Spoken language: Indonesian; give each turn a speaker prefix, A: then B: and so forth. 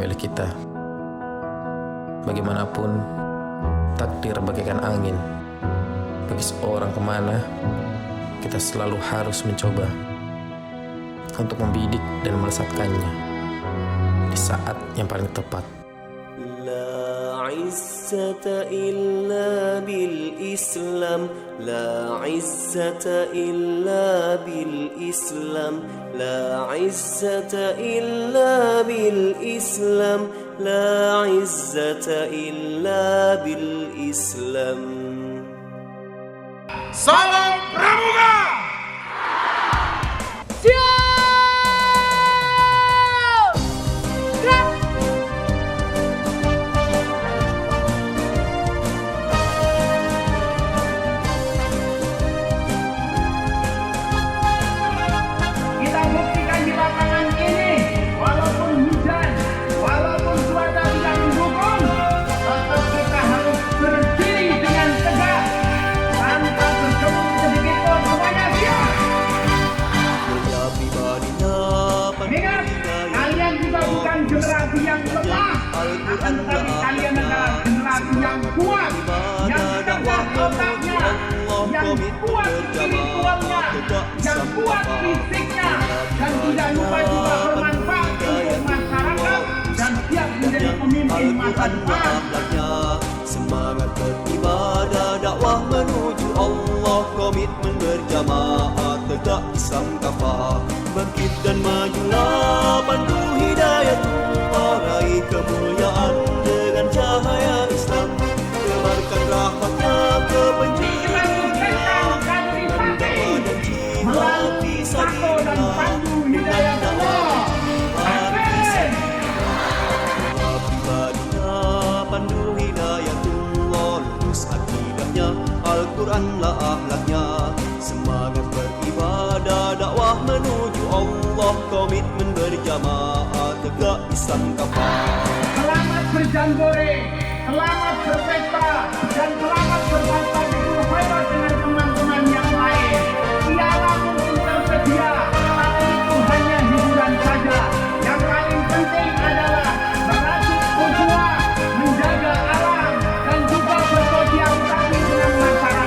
A: milik kita. Bagaimanapun, takdir bagaikan angin. Bagi seorang kemana, kita selalu harus mencoba untuk membidik dan melesatkannya di saat yang paling tepat.
B: La izzata illa bil Islam, la izzata illa bil Islam, la izzata illa bil Islam, la izzata illa bil Islam.
C: Salam Pramuka!
D: Kita buktikan di lapangan ini, walaupun hujan, walaupun cuaca tidak mendukung, tetap kita harus berdiri dengan tegak tanpa bergemuk sedikit pun. Semuanya siap. Ingat, kalian juga bukan generasi yang lemah, akan tetapi kalian adalah generasi yang kuat, yang cerdas otaknya, yang kuat spiritualnya, yang kuat fisiknya, dan tidak lupa juga bermanfaat untuk masyarakat dan siap menjadi pemimpin masa depan.
B: Semangat beribadah, dakwah menuju Allah, komitmen berjamaah, tegak Islam kafah, bangkit dan majulah, pandu hidayatullah, raih kemuliaan dengan cahaya Islam, tebarkan rahmatnya ke penjuru dunia, membawa dan jiwa bisa dikenal dengan dakwah. Pandu hidayatullah, lurus akidahnya, Al-Quranlah akhlaknya, semangat beribadah, dakwah menuju Allah, komitmen berjamaah, tegak Islam kafah.
D: Selamat berjambore, selamat berpesta, dan selamat berpesta